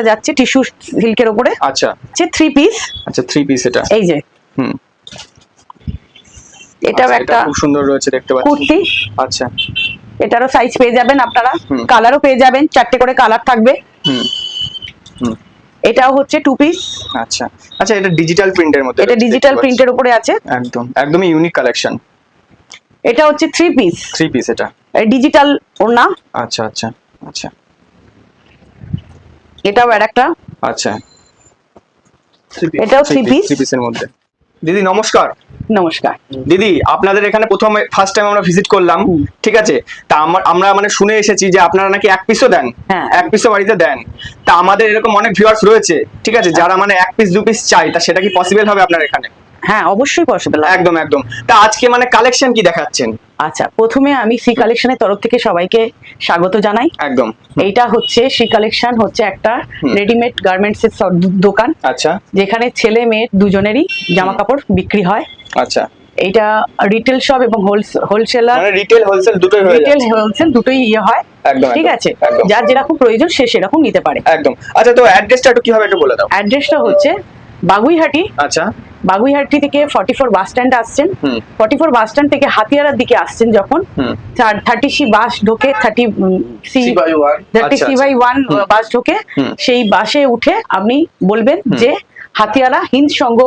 যাচ্ছে টিস্যু সিল্কের উপরে। আচ্ছা যে 3 পিস। আচ্ছা 3 পিস এটা। এই যে হুম এটাও একটা খুব সুন্দর রয়েছে দেখতে পাচ্ছি। কুর্তি। আচ্ছা এটারও সাইজ পেয়ে যাবেন আপনারা, হুম। কালারও পেয়ে যাবেন, 4টে করে কালার থাকবে। হুম হুম এটাও হচ্ছে 2 পিস। আচ্ছা আচ্ছা এটা ডিজিটাল প্রিন্টের মধ্যে। এটা ডিজিটাল প্রিন্টের উপরে আছে, একদমই ইউনিক কালেকশন। এটা হচ্ছে 3 পিস। 3 পিস এটা। ডিজিটাল ওড়না। আচ্ছা আচ্ছা আচ্ছা এটাও আরেকটা। আচ্ছা এটাও 3 পিস। 3 পিসের মধ্যে। দিদি নমস্কার। নমস্কার দিদি, আপনাদের এখানে ফার্স্ট টাইম আমরা ভিজিট করলাম, ঠিক আছে। তা আমরা মানে শুনে এসেছি যে আপনারা নাকি 1 পিসও দেন। হ্যাঁ। 1 পিসও বাড়িতে দেন। তা আমাদের এরকম অনেক ভিউয়ার্স রয়েছে, ঠিক আছে, যারা মানে 1 পিস 2 পিস চাই, তা সেটা কি পসিবল হবে আপনার এখানে? হ্যাঁ অবশ্যই পসিবল। একদম একদম। তা আজকে মানে কালেকশন কি দেখাচ্ছেন? আচ্ছা, প্রথমে আমি সি কালেকশনের তরফ থেকে সবাইকে স্বাগত জানাই। একদম। এইটা হচ্ছে সি কালেকশন, হচ্ছে একটা রেডিমেড গার্মেন্টস এর দোকান। আচ্ছা যেখানে ছেলে মেয়ে দুজনেরই জামা কাপড় বিক্রি হয়। আচ্ছা এইটা রিটেল শপ এবং হোলসেলার, মানে রিটেল হোলসেল দুটোই হয়ে রিটেল যাচ্ছে। হোলসেল দুটোই হয়। একদম ঠিক আছে, একদম যার যেরকম প্রয়োজন সে সেরকম নিতে পারে। একদম। আচ্ছা তো অ্যাড্রেসটা একটু কিভাবে একটু বলে দাও। অ্যাড্রেসটা হচ্ছে বাগুইহাটি। আচ্ছা বাগুইহাটি থেকে 44 বাস স্ট্যান্ড আসছেন। 44 বাস স্ট্যান্ড থেকে হাতিয়ারার দিকে আসছেন যখন, 30C বাস ঢোকে, 30C/1 বাস ঢোকে, সেই বাসে উঠে আপনি বলবেন যে হাতিয়ারা হিন্দ সংঘ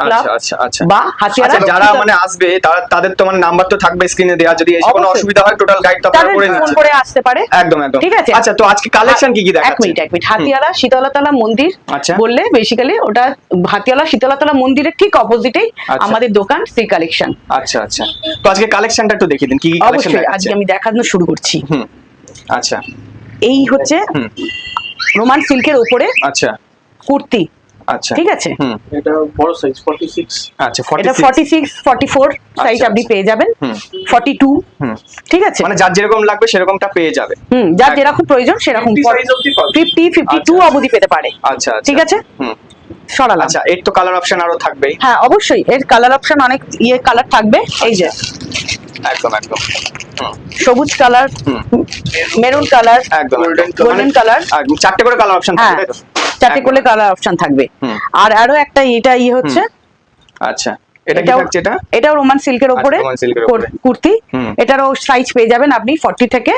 ক্লাব। আচ্ছা আচ্ছা বা হাতিয়ারা যারা মানে আসবে তাদের তো মানে নাম্বার তো থাকবে স্ক্রিনে দেওয়া, যদি এই কোনো অসুবিধা হয় টোটাল গাইড তো আপনারা করে ফোন নিচ্ছেন। করে আসতে পারে। একদম একদম ঠিক আছে। আচ্ছা তো আজকে কালেকশন কি কি দেখাচ্ছেন? এক মিনিট হাতিয়ারা শীতলাতলা মন্দির আচ্ছা বললে বেসিক্যালি ওটা হাতিয়ারা শীতলাতলা মন্দিরের ঠিক অপোজিটেই আমাদের দোকান সি কালেকশন। আচ্ছা আচ্ছা তো আজকে কালেকশনটা একটু দেখিয়ে দিন, কি কি কালেকশন অবশ্যই দেখাচ্ছেন? আজকে আমি দেখানো শুরু করছি। আচ্ছা এই হচ্ছে রোমান সিল্কের উপরে আচ্ছা কুর্তি। আচ্ছা ঠিক আছে, এটা বড় সাইজ 46। আচ্ছা এটা 46 44 সাইজ আপনি পেয়ে যাবেন। 42। ঠিক আছে, মানে যার যেরকম লাগবে সেরকমটা পেয়ে যাবে। যার যেরকম প্রয়োজন সেরকম 50 52 অবধি পেতে পারে। আচ্ছা ঠিক আছে। সরালাম। আচ্ছা এর তো কালার অপশন আরো থাকবেই। হ্যাঁ অবশ্যই, এর কালার অপশন অনেক কালার থাকবে। এই যে একদম একদম সবুজ কালার, মেরুন কালার, একদম গোল্ডেন কালার, 4টে করে কালার অপশন থাকবে, তাই তো? 4টে করে কালার অপশন থাকবে। আর আরো একটা এটা হচ্ছে। আচ্ছা এটা কি থাকছে? এটাও রোমান সিল্কের উপরে কুর্তি। এটারও সাইজ পেয়ে যাবেন আপনি 40 থেকে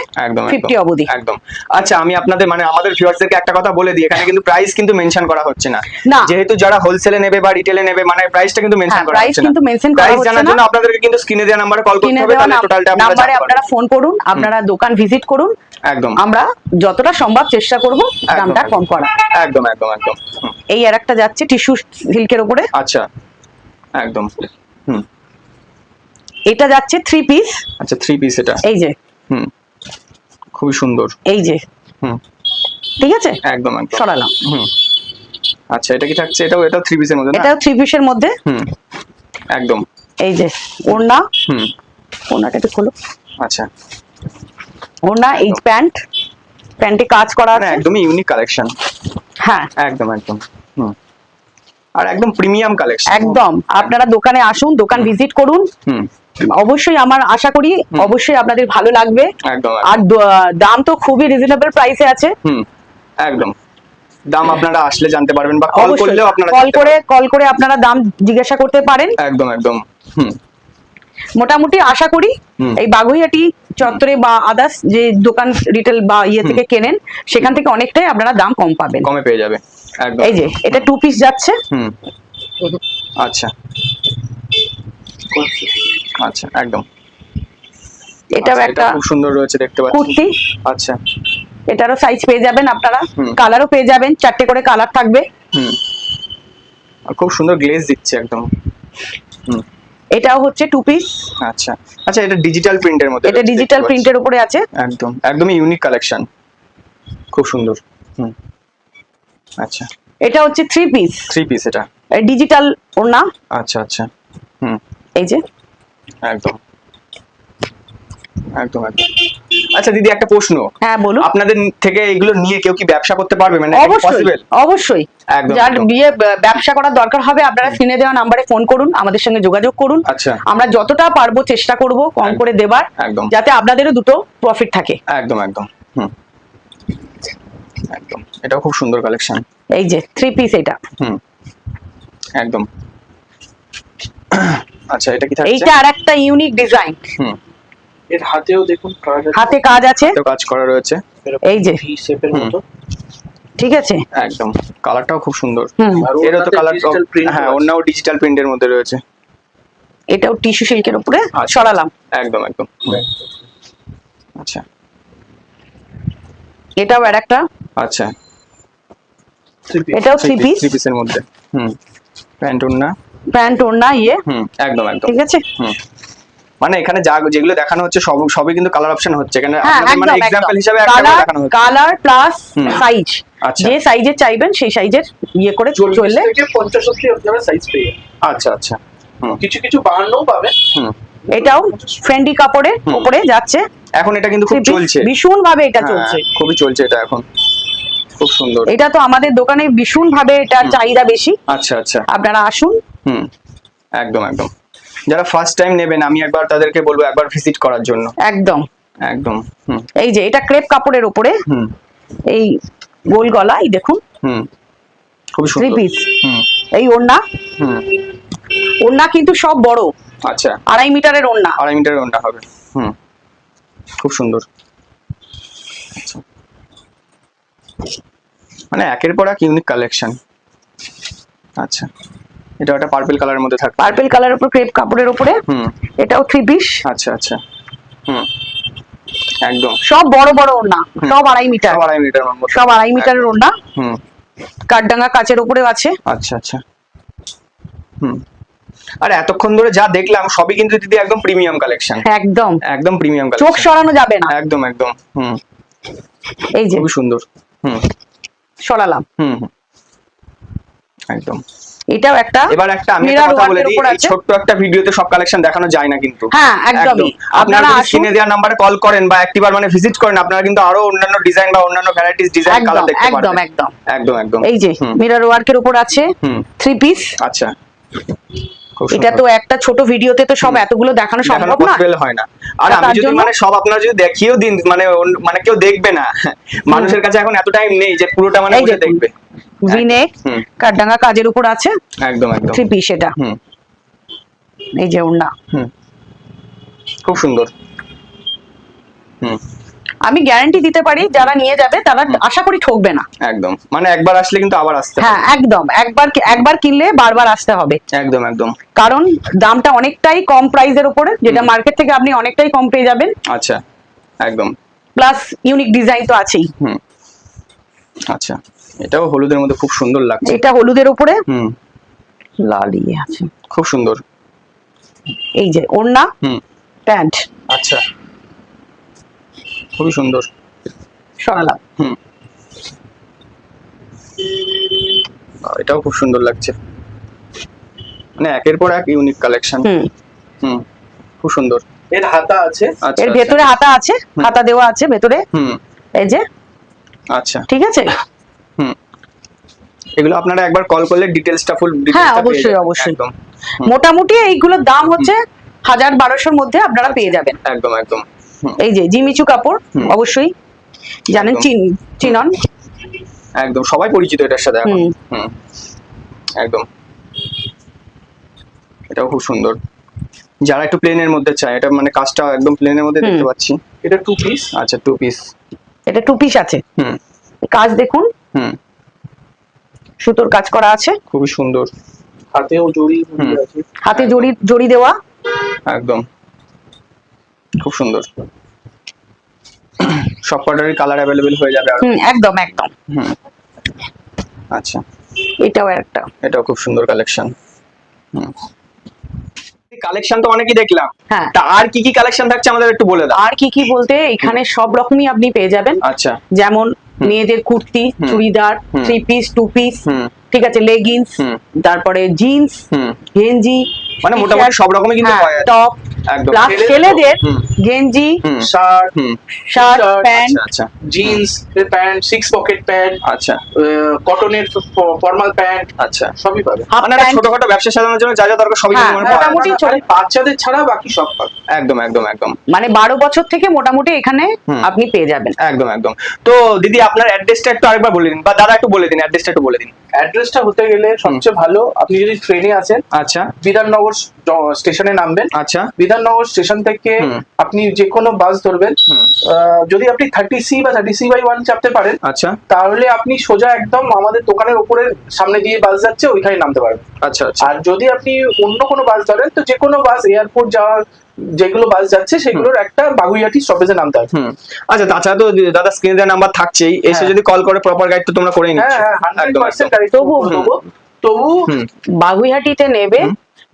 50 অবধি। একদম। আচ্ছা আমি আপনাদের মানে আমাদের ভিউয়ারদেরকে একটা কথা বলে দিই, এখানে কিন্তু প্রাইস কিন্তু মেনশন করা হচ্ছে না, যেহেতু যারা হোলসেলে নেবে বা রিটেলে নেবে মানে প্রাইসটা কিন্তু মেনশন করা হচ্ছে না। প্রাইস জানার জন্য আপনাদেরকে কিন্তু স্ক্রিনে দেওয়া নম্বরে কল করতে হবে, তাহলে টোটালটা নাম্বারে আপনারা ফোন করুন, আপনারা দোকান ভিজিট করুন। একদম আমরা যতটা সম্ভব চেষ্টা করব দামটা কম করা। একদম একদম একদম। এই আরেকটা যাচ্ছে টিস্যু সিল্কের উপরে। আচ্ছা একদম। এটা যাচ্ছে 3 পিস। আচ্ছা 3 পিস এটা। এই যে খুবই সুন্দর। এই যে ঠিক আছে একদম একদম সরালাম। আচ্ছা এটা কি থাকছে? এটাও 3 পিসের মধ্যে না? এটাও 3 পিসের মধ্যে। একদম। এই যে ওড়না, ওড়নাটা একটু খোলো। আচ্ছা ওড়না, এই প্যান্টে কাজ করা আছে, একদমই ইউনিক কালেকশন। হ্যাঁ একদম একদম। আর একদম প্রিমিয়াম কালেকশন। একদম। আপনারা দোকানে আসুন, দোকান ভিজিট করুন। অবশ্যই আমার আশা করি অবশ্যই আপনাদের ভালো লাগবে। আর দাম তো খুবই রিজনেবল প্রাইসে আছে। একদম। দাম আপনারা আসলে জানতে পারবেন বা কল করে আপনারা দাম জিজ্ঞাসা করতে পারেন। একদম একদম। মোটামুটি আশা করি এই বাগুইহাটি চত্বরে বা আদার্স যে দোকান রিটেল বা থেকে কেনেন সেখান থেকে অনেকটাই আপনারা দাম কম পাবেন, কমে পেয়ে যাবে। একদম। এই যে এটা 2 পিস যাচ্ছে। আচ্ছা আচ্ছা একদম। এটাও একটা খুব সুন্দর রয়েছে দেখতে পাচ্ছি কুর্তি। আচ্ছা এটারও সাইজ পেয়ে যাবেন আপনারা, কালারও পেয়ে যাবেন, 4টে করে কালার থাকবে। খুব সুন্দর গ্লেজ দিচ্ছে একদম। এটাও হচ্ছে 2 পিস। আচ্ছা আচ্ছা এটা ডিজিটাল প্রিন্টের মধ্যে। এটা ডিজিটাল প্রিন্টের উপরে আছে। একদম একদমই ইউনিক কালেকশন, খুব সুন্দর। আচ্ছা এটা হচ্ছে 3 পিস। 3 পিস এটা। ডিজিটাল ওড়না। আচ্ছা আচ্ছা। এই যে একদম একদম একদম। আচ্ছা দিদি একটা প্রশ্ন। হ্যাঁ বলুন। আপনাদের থেকে এগুলো নিয়ে কেউ কি ব্যবসা করতে পারবে? মানে পসিবল? অবশ্যই। যার ব্যবসা করার দরকার হবে আপনারা স্ক্রিনে দেওয়া নম্বরে ফোন করুন, আমাদের সঙ্গে যোগাযোগ করুন। আচ্ছা আমরা যতটা পারবো চেষ্টা করব কম করে দেবার, যাতে আপনাদেরও দুটো প্রফিট থাকে। একদম একদম। একদম এটাও খুব সুন্দর কালেকশন। এই যে 3 পিস এটা। একদম। আচ্ছা এটা কি থাকছে? এইটা আরেকটা ইউনিক ডিজাইন। এর হাতেও দেখুন কাজ আছে, হাতে কাজ আছে, তো কাজ করা রয়েছে এই যে ভি শেপের মতো। ঠিক আছে, একদম কালারটাও খুব সুন্দর। আর এরও তো কালার ডিজিটাল প্রিন্ট, হ্যাঁ অন্যও ডিজিটাল প্রিন্টের মধ্যে রয়েছে। এটাও টিস্যু সিল্কের উপরে সরালাম। একদম একদম। আচ্ছা এটাও আরেকটা, আচ্ছা এটাও 3 পিস, 3 পিসের মধ্যে। প্যান্ট ওড়না, প্যান্ট ওড়না ইয়ে। একদম একদম ঠিক আছে। মানে এখানে যেগুলো দেখানো হচ্ছে সবই কিন্তু কালার অপশন হচ্ছে এখানে, হ্যাঁ, আপনাদের মানে একদম, এক্সাম্পল একদম। হিসেবে একটা করে দেখানো হচ্ছে। কালার প্লাস সাইজ, আচ্ছা। যে সাইজের চাইবেন সেই সাইজের ইয়ে করে 40 চললে। থেকে 50 অবধি আপনারা সাইজ পেয়ে যাবেন। আচ্ছা আচ্ছা। কিছু কিছু 52 পাবেন। এটাও ফ্রেন্ডি কাপড়ের উপরে যাচ্ছে। এখন এটা কিন্তু খুব চলছে, ভীষণ ভাবে এটা হ্যাঁ, চলছে, খুবই চলছে এটা এখন, খুব সুন্দর। এটা তো আমাদের দোকানে ভীষণ ভাবে এটার চাহিদা বেশি। আচ্ছা আচ্ছা। আপনারা আসুন। একদম একদম। যারা ফার্স্ট টাইম নেবেন আমি একবার তাদেরকে বলবো একবার ভিজিট করার জন্য। একদম একদম। এই যে এটা ক্রেপ কাপড়ের উপরে, এই গোল গলা, এই দেখুন খুব 3 সুন্দর। পিস। এই ওড়না, ওড়না কিন্তু সব বড়। আচ্ছা 2.5 মিটারের ওড়না, 2.5 মিটারের ওড়না হবে। খুব সুন্দর। আচ্ছা মানে একের পর এক ইউনিক কালেকশন। আচ্ছা এটা একটা পার্পল কালারের মধ্যে থাকবে, পার্পল কালারের উপর ক্রেপ কাপড়ের উপরে। এটাও 3 পিস। আচ্ছা আচ্ছা। একদম সব বড় বড় ওড়না, সব 2.5 মিটার, সব 2.5 মিটার মধ্যে, সব 2.5 মিটারের ওড়না। কাঠডাঙ্গা কাচের উপরেও আছে। আচ্ছা আচ্ছা। আর এতক্ষণ ধরে যা দেখলাম সবই কিন্তু দিদি একদম প্রিমিয়াম কালেকশন। একদম একদম প্রিমিয়াম কালেকশন, চোখ সরানো যাবে না। একদম একদম। এই যে খুব সুন্দর। সরালাম। একদম। এটাও একটা। এবার একটা আমি একটা কথা বলে দিই, এই ছোট্ট একটা ভিডিওতে সব কালেকশন দেখানো যায় না কিন্তু। হ্যাঁ একদমই। আপনারা স্ক্রিনে দেওয়া নম্বরে কল করেন বা একটিবার মানে ভিজিট করেন, আপনারা কিন্তু আরো অন্যান্য ডিজাইন বা অন্যান্য ভ্যারাইটিস ডিজাইন কালার দেখতে পারবেন। একদম একদম একদম একদম। এই যে মিরর ওয়ার্কের উপর আছে 3 পিস। আচ্ছা এটা তো একটা ছোট ভিডিওতে তো সব এতগুলো দেখানো সম্ভব না, পসিবল হয় না। আর আমি যদি মানে সব আপনারা যদি দেখিয়েও দিন মানে কেউ দেখবে না, মানুষের কাছে এখন এত টাইম নেই যে পুরোটা মানে বসে দেখবে। ভিনেক কাঠডাঙ্গা কাজের উপর আছে। একদম একদম 3 পিস এটা। এই যে ওড়না, খুব সুন্দর। আমি গ্যারান্টি দিতে পারি যারা নিয়ে যাবে তারা আশা করি ঠকবে না। একদম মানে একবার আসলে কিন্তু আবার আসতে হবে। হ্যাঁ একদম, একবার কিনলে বারবার আসতে হবে। একদম একদম। কারণ দামটা অনেকটাই কম প্রাইসের উপরে, যেটা মার্কেট থেকে আপনি অনেকটাই কম পেয়ে যাবেন। আচ্ছা একদম। প্লাস ইউনিক ডিজাইন তো আছেই। আচ্ছা এটাও হলুদের মধ্যে খুব সুন্দর লাগছে। এটা হলুদের উপরে লাল ইয়ে আছে, খুব সুন্দর। এই যে ওড়না, প্যান্ট। আচ্ছা খুবই সুন্দর। সরালাম। এটাও খুব সুন্দর লাগছে, মানে একের পর এক ইউনিক কালেকশন। খুব সুন্দর। এর হাতা আছে, এর ভেতরে হাতা আছে, হাতা দেওয়া আছে ভেতরে। এই যে আচ্ছা ঠিক আছে। এগুলো আপনারা একবার কল করলে ডিটেইলসটা ফুল হ্যাঁ অবশ্যই অবশ্যই। মোটামুটি এইগুলোর দাম হচ্ছে 1000-1200 মধ্যে আপনারা পেয়ে যাবেন। একদম একদম। এই যে জিমিচু কাপড়, অবশ্যই জানেন, চিনন, একদম সবাই পরিচিত এটার সাথে এখন। একদম এটাও খুব সুন্দর। যারা একটু প্লেনের মধ্যে চায়, এটা মানে কাজটা একদম প্লেনের মধ্যে দেখতে পাচ্ছি। এটা 2 পিস। আচ্ছা 2 পিস। এটা 2 পিস আছে। কাজ দেখুন, সুতোর কাজ করা আছে, খুবই সুন্দর। হাতেও জড়ি আছে, হাতে জড়ি দেওয়া। একদম খুব সুন্দর। সব কটারই কালার অ্যাভেলেবেল হয়ে যাবে। একদম একদম। আচ্ছা এটাও একটা, এটাও খুব সুন্দর কালেকশন। কালেকশন তো অনেকই দেখলাম, হ্যাঁ আর কি কি কালেকশন থাকছে আমাদের একটু বলে দাও। আর কি কি বলতে এখানে সব রকমই আপনি পেয়ে যাবেন। আচ্ছা যেমন মেয়েদের কুর্তি, চুড়িদার, 3 পিস, 2 পিস, ঠিক আছে, লেগিংস, তারপরে জিন্স, গেঞ্জি, মানে মোটামুটি সব রকমই কিন্তু পাওয়া যায়। টপ, একদম প্লাস ছেলেদের গেঞ্জি, শার্ট, শার্ট, প্যান্ট, আচ্ছা জিন্স প্যান্ট, 6 পকেট প্যান্ট, আচ্ছা কটনের ফর্মাল প্যান্ট, আচ্ছা সবই পাবে। মানে একটা ছোটখাটো ব্যবসা সাজানোর জন্য যা যা দরকার সবই কিন্তু মানে পাওয়া মোটামুটি খালি বাচ্চাদের ছাড়া বাকি সব পাবে। একদম একদম একদম মানে 12 বছর থেকে মোটামুটি এখানে আপনি পেয়ে যাবেন। একদম একদম। তো দিদি আপনার অ্যাড্রেসটা একটু আরেকবার বলে দিন, বা দাদা একটু বলে দিন, অ্যাড্রেসটা একটু বলে দিন। অ্যাড্রেসটা হতে গেলে সবচেয়ে ভালো আপনি যদি ট্রেনে আসেন, আচ্ছা বিধাননগর স্টেশনে নামবেন। আচ্ছা বিধাননগর স্টেশন থেকে আপনি যে কোনো বাস ধরবেন। যদি আপনি 30C বা 30C/1 চাপতে পারেন, আচ্ছা তাহলে আপনি সোজা একদম আমাদের দোকানের উপরের সামনে দিয়ে বাস যাচ্ছে ওইখানে নামতে পারবেন। আচ্ছা আচ্ছা আর যদি আপনি অন্য কোনো বাস ধরেন, তো যে কোনো বাস এয়ারপোর্ট যাওয়ার যেগুলো বাস যাচ্ছে সেগুলোর একটা বাগুইহাটি স্টপেজে নামতে হবে। আচ্ছা তাছাড়া তো দাদা স্ক্রিনে দেওয়া নাম্বার থাকছেই, এসে যদি কল করে প্রপার গাইড তো তোমরা করে নিচ্ছ। হ্যাঁ 100% গাড়ি। তবু বাগুইহাটিতে নেবে,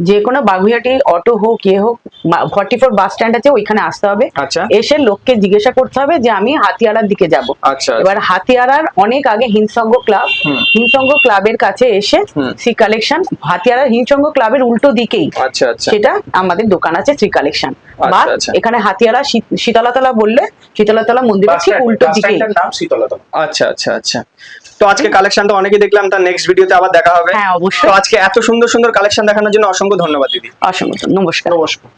যে কোনো বাগুইহাটি অটো হোক হোক 44 বাস স্ট্যান্ড আছে, ওইখানে আসতে হবে। আচ্ছা এসে লোককে জিজ্ঞাসা করতে হবে যে আমি হাতিয়ারার দিকে যাব। আচ্ছা এবার হাতিয়ারার অনেক আগে হিমসঙ্গ ক্লাব, হিমসঙ্গ ক্লাবের কাছে এসে শ্রী কালেকশন, হাতিয়ারার হিমসঙ্গ ক্লাবের উল্টো দিকেই আচ্ছা আচ্ছা সেটা আমাদের দোকান আছে শ্রী কালেকশন। বা আচ্ছা। এখানে হাতিয়ারা শীতলাতলা বললে শীতলাতলা মন্দিরের ঠিক উল্টো দিকেই। নাম শীতলাতলা। আচ্ছা আচ্ছা আচ্ছা। তো আজকে কালেকশন তো অনেকই দেখলাম, তার নেক্সট ভিডিওতে আবার দেখা হবে। হ্যাঁ অবশ্যই। তো আজকে এত সুন্দর সুন্দর কালেকশন দেখানোর জন্য অসংখ্য ধন্যবাদ দিদি। অসংখ্য নমস্কার। নমস্কার।